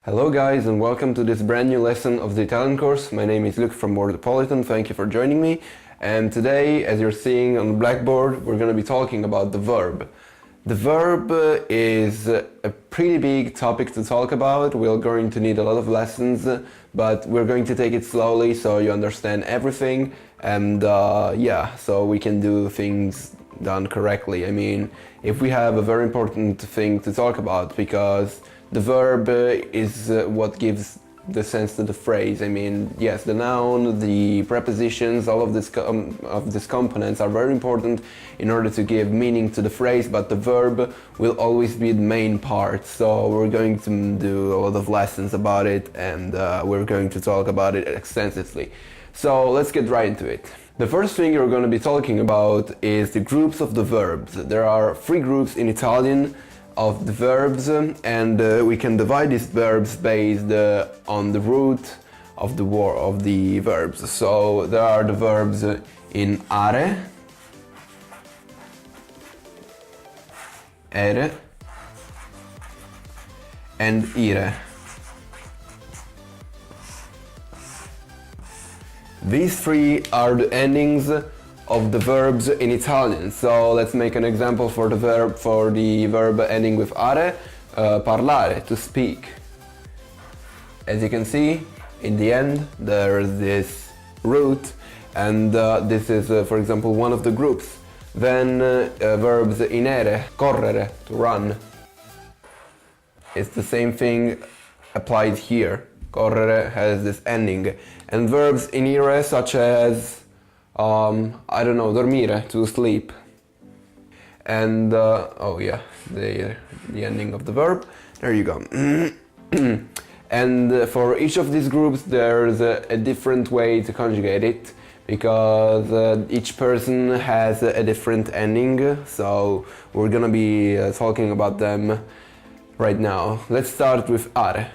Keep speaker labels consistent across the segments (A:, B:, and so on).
A: Hello guys and welcome to this brand new lesson of the Italian course. My name is Luke from Wordopolitan, thank you for joining me. And today, as you're seeing on the blackboard, we're going to be talking about the verb. The verb is a pretty big topic to talk about. We're going to need a lot of lessons, but we're going to take it slowly so you understand everything and so we can do things done correctly. I mean, if we have a very important thing to talk about, because the verb is what gives the sense to the phrase. I mean, yes, the noun, the prepositions, all of these components are very important in order to give meaning to the phrase, but the verb will always be the main part. So we're going to do a lot of lessons about it, and we're going to talk about it extensively. So let's get right into it. The first thing you're going to be talking about is the groups of the verbs. There are 3 groups in Italian of the verbs, and we can divide these verbs based on the root of the verbs. So there are the verbs in are, ere, and ire. These 3 are the endings of the verbs in Italian. So let's make an example for the verb ending with are, parlare, to speak. As you can see, in the end there is this root, and this is for example one of the groups. Then verbs inere, correre, to run. It's the same thing applied here. Correre has this ending. And verbs in ire such as I don't know, dormire, to sleep. And the ending of the verb. There you go. And for each of these groups there's a different way to conjugate it, because each person has a different ending. So we're gonna be talking about them right now. Let's start with are.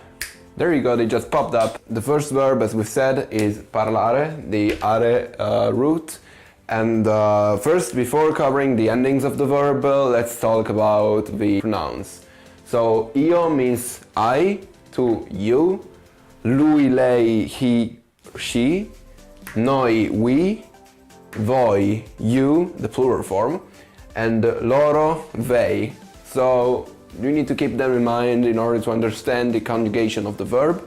A: There you go, they just popped up. The first verb, as we've said, is parlare, the are root. And first, before covering the endings of the verb, let's talk about the pronouns. So, io means I to you, lui, lei, he, she, noi, we, voi, you, the plural form, and loro, they. So, you need to keep them in mind in order to understand the conjugation of the verb.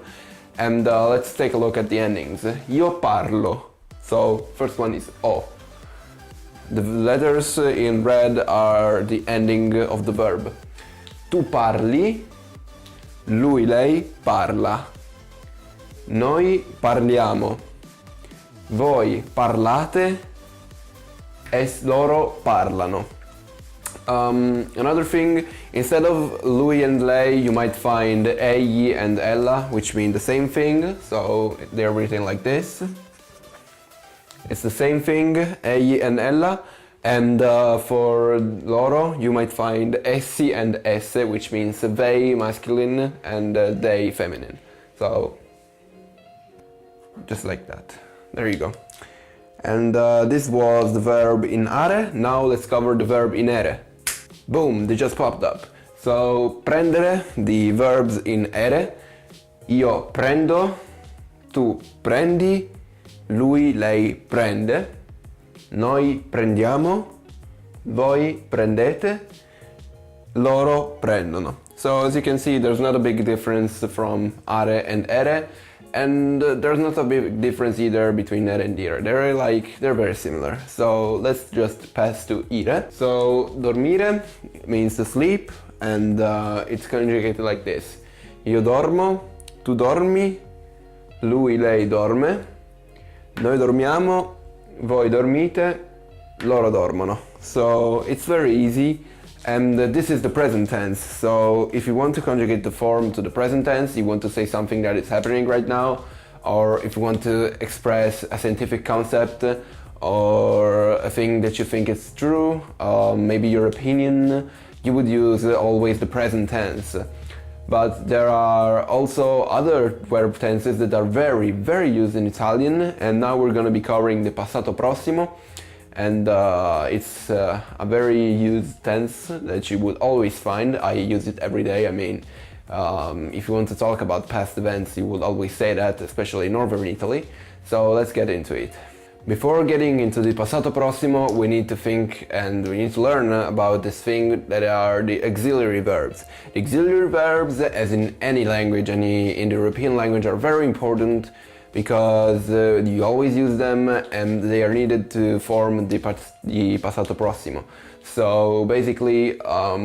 A: And let's take a look at the endings. Io parlo. So first one is o. The letters in red are the ending of the verb. Tu parli, lui, lei parla. Noi parliamo. Voi parlate, loro parlano. Another thing, instead of lui and lei, you might find egli and ella, which mean the same thing. So they're written like this. It's the same thing, egli and ella. And for loro, you might find essi and esse, which means they masculine and they feminine. So just like that. There you go. And this was the verb in are. Now let's cover the verb in ere. Boom, they just popped up. So, prendere, the verbs in ere. Io prendo, tu prendi, lui, lei prende, noi prendiamo, voi prendete, loro prendono. So, as you can see, there's not a big difference from are and ere. And there's not a big difference either between ere and ire. They're very similar. So let's just pass to ire. So dormire means to sleep, and it's conjugated like this. Io dormo, tu dormi, lui, lei dorme, noi dormiamo, voi dormite, loro dormono. So it's very easy. And this is the present tense. So if you want to conjugate the form to the present tense, you want to say something that is happening right now, or if you want to express a scientific concept or a thing that you think is true, maybe your opinion, you would use always the present tense. But there are also other verb tenses that are very, very used in Italian, and now we're going to be covering the passato prossimo. And it's a very used tense that you would always find. I use it every day. I mean, If you want to talk about past events, you would always say that, especially in northern Italy. So let's get into it. Before getting into the passato prossimo, we need to think and we need to learn about this thing that are the auxiliary verbs. The auxiliary verbs, as in any language, any Indo-European language, are very important because you always use them and they are needed to form the passato prossimo. So basically,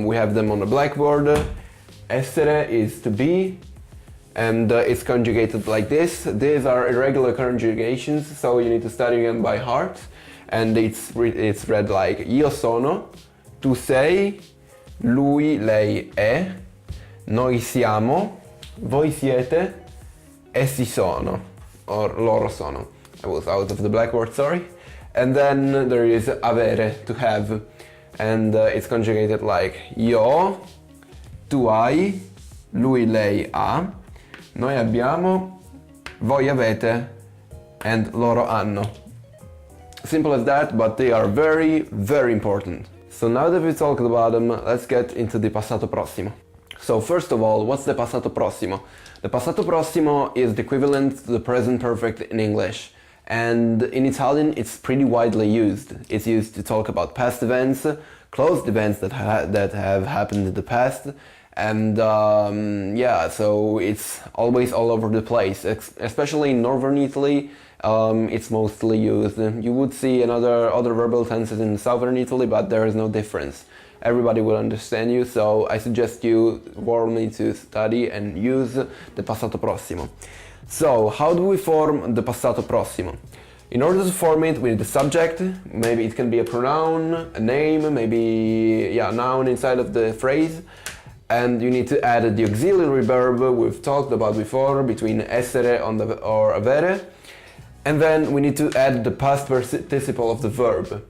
A: we have them on the blackboard. Essere is to be, and it's conjugated like this. These are irregular conjugations, so you need to study them by heart. And it's read like io sono, tu sei, lui, lei è, noi siamo, voi siete, essi sono, or loro sono. I was out of the blackboard, sorry. And then there is avere, to have, and it's conjugated like io, tu hai, lui, lei ha, noi abbiamo, voi avete, and loro hanno. Simple as that, but they are very, very important. So now that we've talked about them, let's get into the passato prossimo. So first of all, what's the passato prossimo? The passato prossimo is the equivalent to the present perfect in English. And in Italian, it's pretty widely used. It's used to talk about past events, closed events that have happened in the past. And yeah, so it's always all over the place, especially in northern Italy. It's mostly used. You would see other verbal tenses in southern Italy, but there is no difference. Everybody will understand you, so I suggest you warmly to study and use the passato prossimo. So, how do we form the passato prossimo? In order to form it, we need the subject. Maybe it can be a pronoun, a name, maybe a noun inside of the phrase. And you need to add the auxiliary verb we've talked about before, between essere or avere. And then we need to add the past participle of the verb.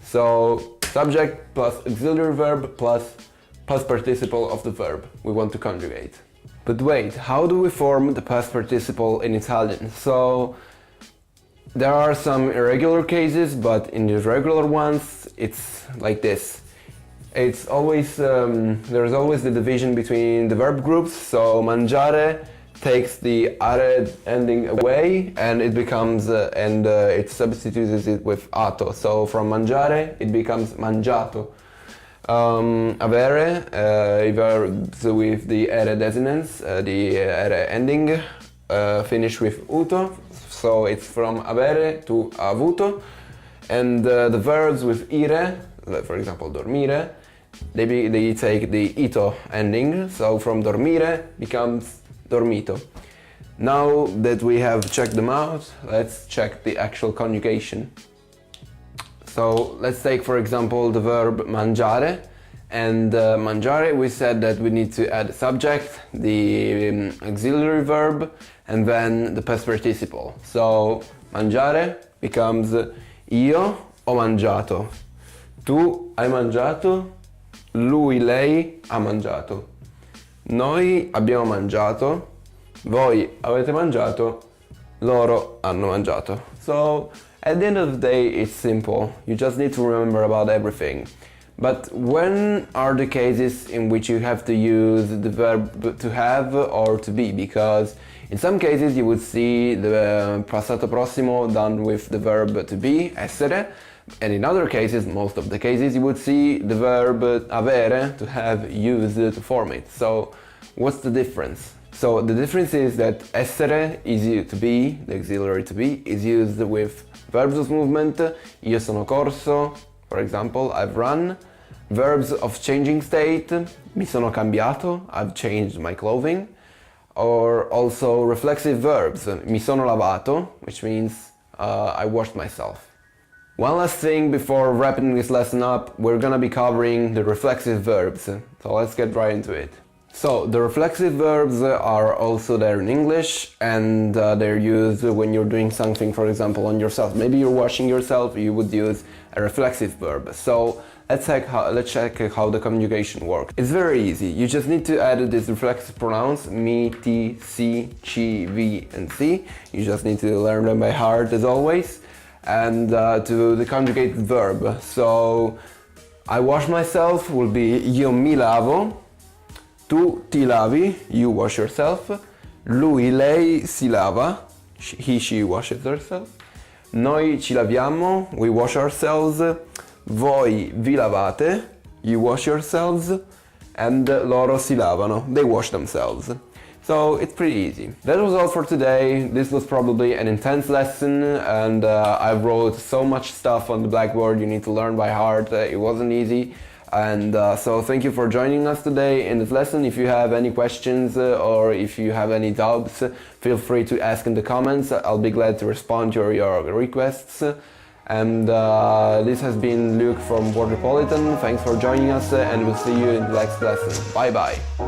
A: So subject plus auxiliary verb plus past participle of the verb we want to conjugate. But wait, how do we form the past participle in Italian? So there are some irregular cases, but in the regular ones it's like this. It's always, there's always the division between the verb groups, so mangiare takes the are ending away and it becomes, it substitutes it with ato, so from mangiare it becomes mangiato. Avere, verbs with the ere desinence, the ere ending, finish with uto, so it's from avere to avuto, and the verbs with ire, for example dormire, they take the ito ending, so from dormire becomes dormito. Now that we have checked them out, let's check the actual conjugation. So let's take for example the verb mangiare, and mangiare we said that we need to add the subject, the auxiliary verb, and then the past participle. So mangiare becomes io ho mangiato, tu hai mangiato, lui, lei ha mangiato, noi abbiamo mangiato, voi avete mangiato, loro hanno mangiato. So at the end of the day it's simple, you just need to remember about everything. But when are the cases in which you have to use the verb to have or to be? Because in some cases you would see the passato prossimo done with the verb to be, essere, and in other cases, most of the cases, you would see the verb avere, to have, used to form it. So what's the difference? So the difference is that essere is to be, the auxiliary to be, is used with verbs of movement, io sono corso, for example, I've run, verbs of changing state, mi sono cambiato, I've changed my clothing, or also reflexive verbs, mi sono lavato, which means I washed myself. One last thing before wrapping this lesson up, we're gonna be covering the reflexive verbs, so let's get right into it. So, the reflexive verbs are also there in English, and they're used when you're doing something, for example, on yourself. Maybe you're washing yourself, you would use a reflexive verb. So, let's check how the conjugation works. It's very easy, you just need to add these reflexive pronouns, me, ti, si, ci, vi, and si. You just need to learn them by heart as always. And to the conjugated verb. So I wash myself will be io mi lavo, Tu ti lavi, you wash yourself. Lui, lei si lava, he, she washes herself. Noi ci laviamo, we wash ourselves. Voi vi lavate, you wash yourselves. And loro si lavano, they wash themselves. So it's pretty easy. That was all for today. This was probably an intense lesson, and I wrote so much stuff on the blackboard you need to learn by heart. It wasn't easy. And so thank you for joining us today in this lesson. If you have any questions or if you have any doubts, feel free to ask in the comments. I'll be glad to respond to your requests. And this has been Luke from Wordopolitan. Thanks for joining us, and we'll see you in the next lesson. Bye bye.